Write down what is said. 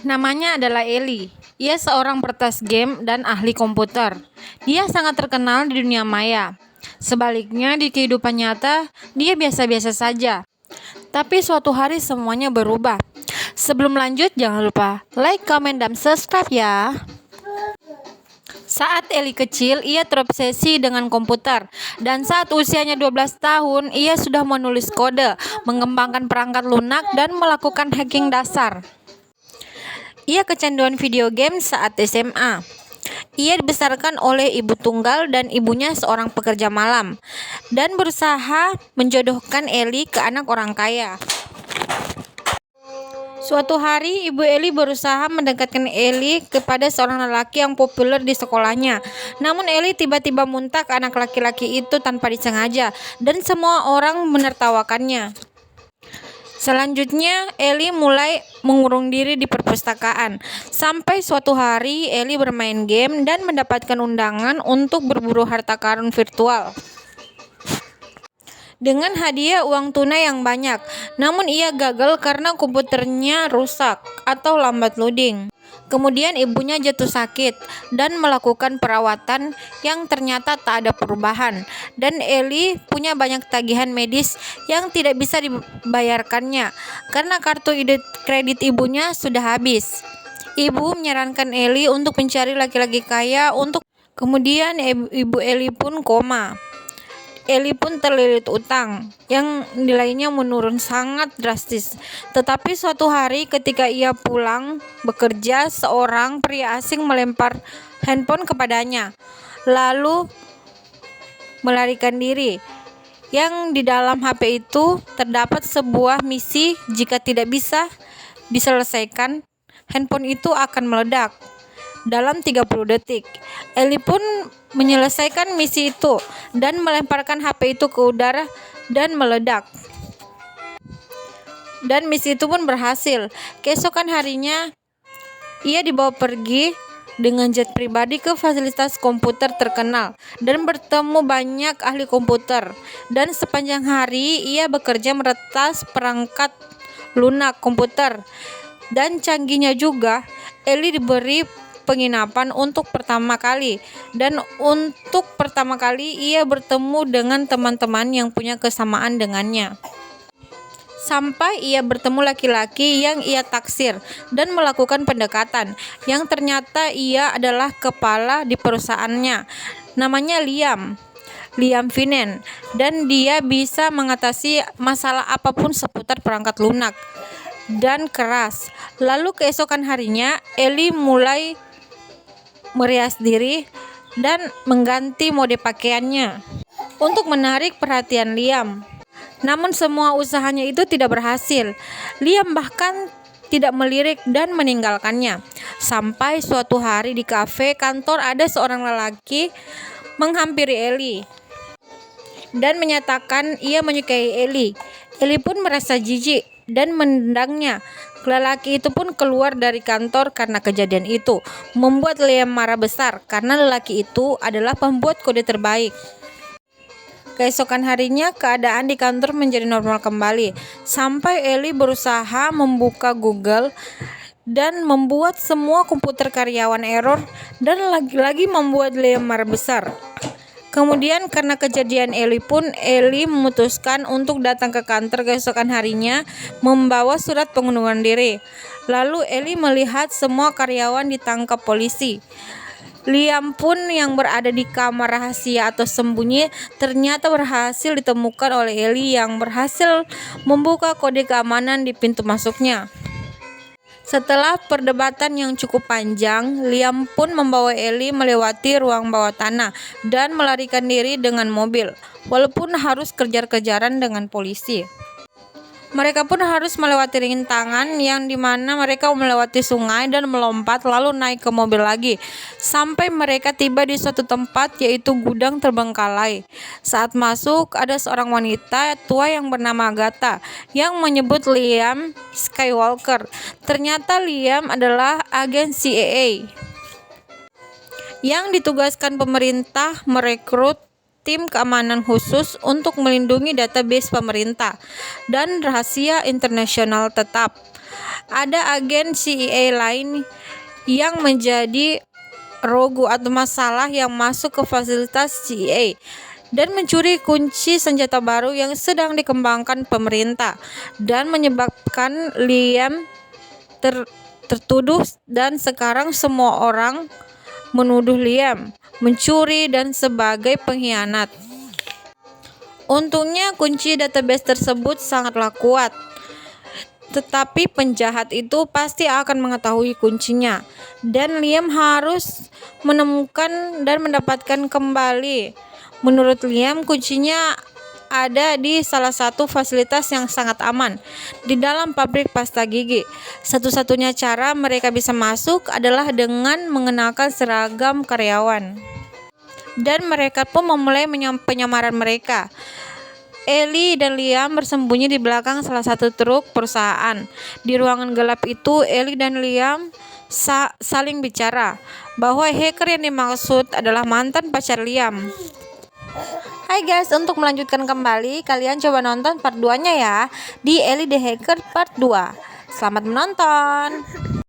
Namanya adalah Ellie. Ia seorang peretas game dan ahli komputer. Dia sangat terkenal di dunia maya. Sebaliknya, di kehidupan nyata, dia biasa-biasa saja. Tapi suatu hari semuanya berubah. Sebelum lanjut, jangan lupa like, comment, dan subscribe ya. Saat Ellie kecil, ia terobsesi dengan komputer. Dan saat usianya 12 tahun, ia sudah menulis kode, mengembangkan perangkat lunak, dan melakukan hacking dasar. Ia kecanduan video game saat SMA. Ia dibesarkan oleh ibu tunggal dan ibunya seorang pekerja malam, dan berusaha menjodohkan Ellie ke anak orang kaya. Suatu hari, ibu Ellie berusaha mendekatkan Ellie kepada seorang lelaki yang populer di sekolahnya. Namun Ellie tiba-tiba muntah ke anak laki-laki itu tanpa disengaja, dan semua orang menertawakannya. Selanjutnya, Ellie mulai mengurung diri di perpustakaan. Sampai suatu hari, Ellie bermain game dan mendapatkan undangan untuk berburu harta karun virtual dengan hadiah uang tunai yang banyak. Namun ia gagal karena komputernya rusak atau lambat loading. Kemudian ibunya jatuh sakit dan melakukan perawatan yang ternyata tak ada perubahan. Dan Ellie punya banyak tagihan medis yang tidak bisa dibayarkannya karena kartu kredit ibunya sudah habis. Ibu menyarankan Ellie untuk mencari laki-laki kaya untuk kemudian ibu Ellie pun koma. Ellie pun terlilit utang yang nilainya menurun sangat drastis. Tetapi suatu hari ketika ia pulang bekerja, seorang pria asing melempar handphone kepadanya, lalu melarikan diri. Yang di dalam HP itu terdapat sebuah misi, jika tidak bisa diselesaikan, handphone itu akan meledak dalam 30 detik. Ellie pun menyelesaikan misi itu dan melemparkan HP itu ke udara dan meledak. Dan misi itu pun berhasil. Keesokan harinya, ia dibawa pergi dengan jet pribadi ke fasilitas komputer terkenal dan bertemu banyak ahli komputer. Dan sepanjang hari ia bekerja meretas perangkat lunak komputer dan canggihnya juga. Ellie diberi penginapan untuk pertama kali, dan untuk pertama kali ia bertemu dengan teman-teman yang punya kesamaan dengannya. Sampai ia bertemu laki-laki yang ia taksir dan melakukan pendekatan, yang ternyata ia adalah kepala di perusahaannya. Namanya Liam Finen, dan dia bisa mengatasi masalah apapun seputar perangkat lunak dan keras. Lalu keesokan harinya, Ellie mulai merias diri dan mengganti mode pakaiannya untuk menarik perhatian Liam. Namun semua usahanya itu tidak berhasil. Liam bahkan tidak melirik dan meninggalkannya. Sampai suatu hari di kafe kantor ada seorang lelaki menghampiri Ellie dan menyatakan ia menyukai Ellie. Ellie pun merasa jijik dan menendangnya. Lelaki itu pun keluar dari kantor karena kejadian itu, membuat Liam marah besar karena lelaki itu adalah pembuat kode terbaik. Keesokan harinya, keadaan di kantor menjadi normal kembali, sampai Ellie berusaha membuka Google dan membuat semua komputer karyawan error, dan lagi-lagi membuat Liam marah besar. Kemudian karena kejadian Ellie memutuskan untuk datang ke kantor keesokan harinya membawa surat pengunduran diri. Lalu Ellie melihat semua karyawan ditangkap polisi. Liam pun yang berada di kamar rahasia atau sembunyi ternyata berhasil ditemukan oleh Ellie yang berhasil membuka kode keamanan di pintu masuknya. Setelah perdebatan yang cukup panjang, Liam pun membawa Ellie melewati ruang bawah tanah dan melarikan diri dengan mobil, walaupun harus kejar-kejaran dengan polisi. Mereka pun harus melewati rintangan yang dimana mereka melewati sungai dan melompat lalu naik ke mobil lagi sampai mereka tiba di suatu tempat, yaitu gudang terbengkalai. Saat masuk, ada seorang wanita tua yang bernama Agatha yang menyebut Liam Skywalker. Ternyata Liam adalah agen CIA yang ditugaskan pemerintah merekrut tim keamanan khusus untuk melindungi database pemerintah dan rahasia internasional tetap. Ada agen CIA lain yang menjadi rogu atau masalah yang masuk ke fasilitas CIA dan mencuri kunci senjata baru yang sedang dikembangkan pemerintah dan menyebabkan Liam tertuduh, dan sekarang semua orang menuduh Liam mencuri dan sebagai pengkhianat. Untungnya kunci database tersebut sangatlah kuat, tetapi penjahat itu pasti akan mengetahui kuncinya, dan Liam harus menemukan dan mendapatkan kembali. Menurut Liam, kuncinya ada di salah satu fasilitas yang sangat aman, di dalam pabrik pasta gigi. Satu-satunya cara mereka bisa masuk adalah dengan mengenakan seragam karyawan. Dan mereka pun memulai penyamaran mereka. Ellie dan Liam bersembunyi di belakang salah satu truk perusahaan. Di ruangan gelap itu, Ellie dan Liam saling bicara bahwa hacker yang dimaksud adalah mantan pacar Liam. Hai guys, untuk melanjutkan kembali, kalian coba nonton part 2-nya ya, di Ellie the Hacker part 2. Selamat menonton.